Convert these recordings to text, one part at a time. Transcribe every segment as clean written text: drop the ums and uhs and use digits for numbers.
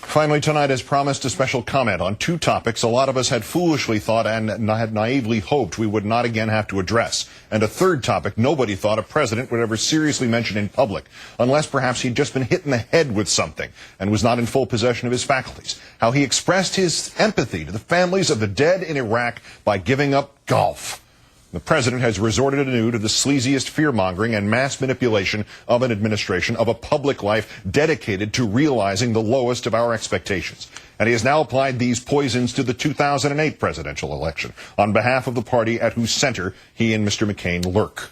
Finally tonight, as promised, a special comment on two topics a lot of us had foolishly thought and had naively hoped we would not again have to address. And a third topic nobody thought a president would ever seriously mention in public, unless perhaps he'd just been hit in the head with something and was not in full possession of his faculties. How he expressed his empathy to the families of the dead in Iraq by giving up golf. The president has resorted anew to the sleaziest fear-mongering and mass manipulation of an administration, of a public life dedicated to realizing the lowest of our expectations. And he has now applied these poisons to the 2008 presidential election on behalf of the party at whose center he and Mr. McCain lurk.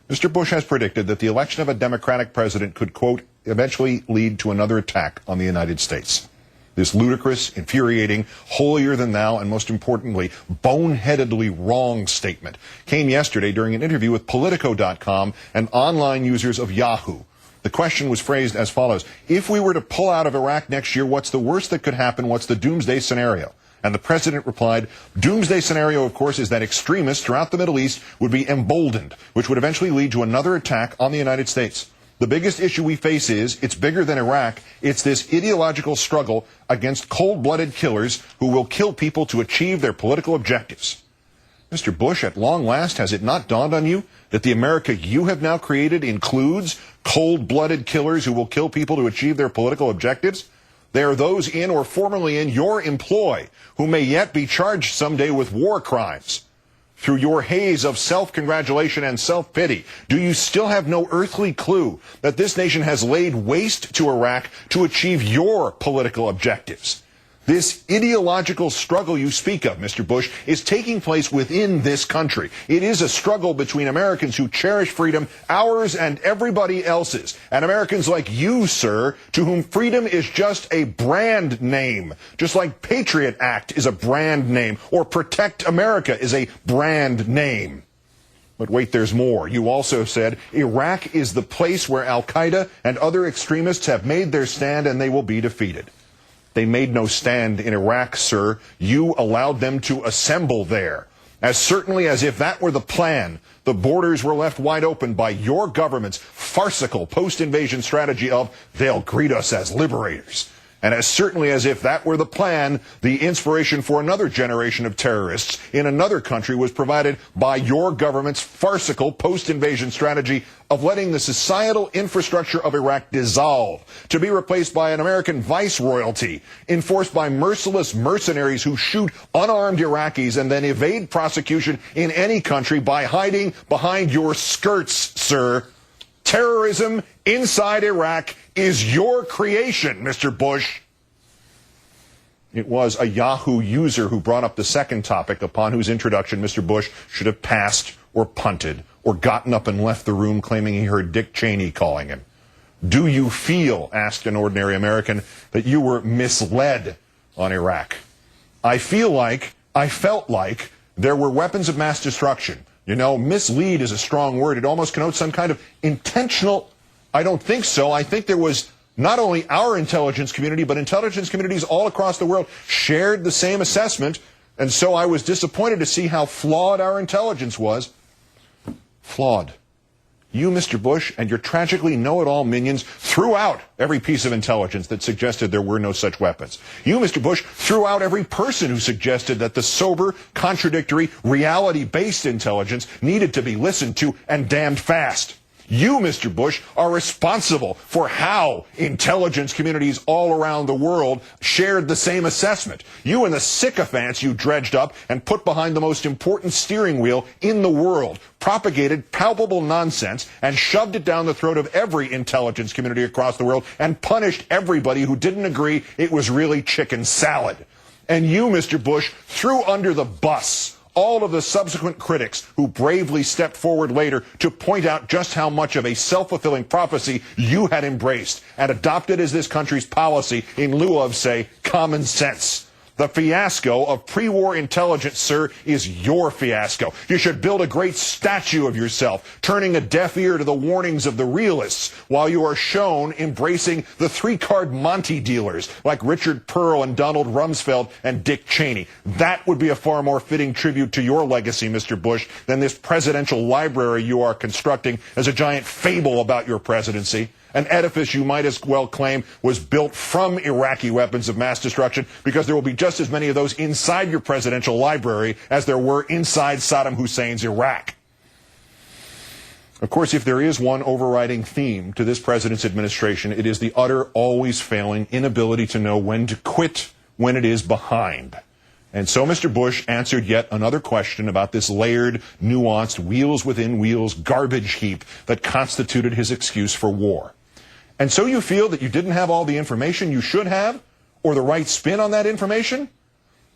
Mr. Bush has predicted that the election of a Democratic president could, quote, eventually lead to another attack on the United States. This ludicrous, infuriating, holier-than-thou, and most importantly, boneheadedly wrong statement came yesterday during an interview with Politico.com and online users of Yahoo. The question was phrased as follows: if we were to pull out of Iraq next year, what's the worst that could happen? What's the doomsday scenario? And the president replied, doomsday scenario, of course, is that extremists throughout the Middle East would be emboldened, which would eventually lead to another attack on the United States. The biggest issue we face it's bigger than Iraq. It's this ideological struggle against cold-blooded killers who will kill people to achieve their political objectives. Mr. Bush, at long last, has it not dawned on you that the America you have now created includes cold-blooded killers who will kill people to achieve their political objectives? They are those in or formerly in your employ who may yet be charged someday with war crimes. Through your haze of self-congratulation and self-pity, do you still have no earthly clue that this nation has laid waste to Iraq to achieve your political objectives? This ideological struggle you speak of, Mr. Bush, is taking place within this country. It is a struggle between Americans who cherish freedom, ours and everybody else's, and Americans like you, sir, to whom freedom is just a brand name, just like Patriot Act is a brand name, or Protect America is a brand name. But wait, there's more. You also said Iraq is the place where Al-Qaeda and other extremists have made their stand and they will be defeated. They made no stand in Iraq, sir. You allowed them to assemble there. As certainly as if that were the plan, the borders were left wide open by your government's farcical post-invasion strategy of they'll greet us as liberators. And as certainly as if that were the plan, the inspiration for another generation of terrorists in another country was provided by your government's farcical post-invasion strategy of letting the societal infrastructure of Iraq dissolve, to be replaced by an American viceroyalty, enforced by merciless mercenaries who shoot unarmed Iraqis and then evade prosecution in any country by hiding behind your skirts, sir. Terrorism inside Iraq is your creation, Mr. Bush. It was a Yahoo user who brought up the second topic, upon whose introduction Mr. Bush should have passed or punted or gotten up and left the room claiming he heard Dick Cheney calling him. Do you feel, asked an ordinary American, that you were misled on Iraq? I felt like there were weapons of mass destruction. You know, mislead is a strong word. It almost connotes some kind of intentional. I don't think so. I think there was not only our intelligence community, but intelligence communities all across the world shared the same assessment. And so I was disappointed to see how flawed our intelligence was. Flawed. You, Mr. Bush, and your tragically know-it-all minions threw out every piece of intelligence that suggested there were no such weapons. You, Mr. Bush, threw out every person who suggested that the sober, contradictory, reality-based intelligence needed to be listened to and damned fast. You, Mr. Bush, are responsible for how intelligence communities all around the world shared the same assessment. You and the sycophants you dredged up and put behind the most important steering wheel in the world propagated palpable nonsense and shoved it down the throat of every intelligence community across the world and punished everybody who didn't agree it was really chicken salad. And you, Mr. Bush, threw under the bus all of the subsequent critics who bravely stepped forward later to point out just how much of a self-fulfilling prophecy you had embraced and adopted as this country's policy in lieu of, say, common sense. The fiasco of pre-war intelligence, sir, is your fiasco. You should build a great statue of yourself, turning a deaf ear to the warnings of the realists, while you are shown embracing the three-card Monty dealers like Richard Pearl and Donald Rumsfeld and Dick Cheney. That would be a far more fitting tribute to your legacy, Mr. Bush, than this presidential library you are constructing as a giant fable about your presidency. An edifice you might as well claim was built from Iraqi weapons of mass destruction, because there will be just as many of those inside your presidential library as there were inside Saddam Hussein's Iraq. Of course, if there is one overriding theme to this president's administration, it is the utter, always failing inability to know when to quit when it is behind. And so Mr. Bush answered yet another question about this layered, nuanced, wheels within wheels garbage heap that constituted his excuse for war. And so you feel that you didn't have all the information you should have, or the right spin on that information?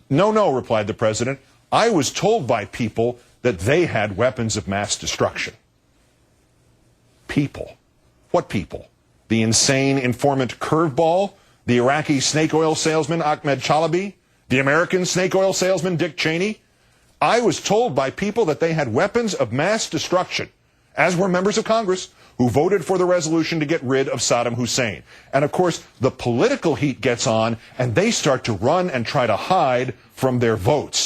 No, replied the president. I was told by people that they had weapons of mass destruction. People. What people? The insane informant Curveball? The Iraqi snake oil salesman Ahmed Chalabi? The American snake oil salesman Dick Cheney? I was told by people that they had weapons of mass destruction, as were members of Congress who voted for the resolution to get rid of Saddam Hussein. And of course, the political heat gets on, and they start to run and try to hide from their votes.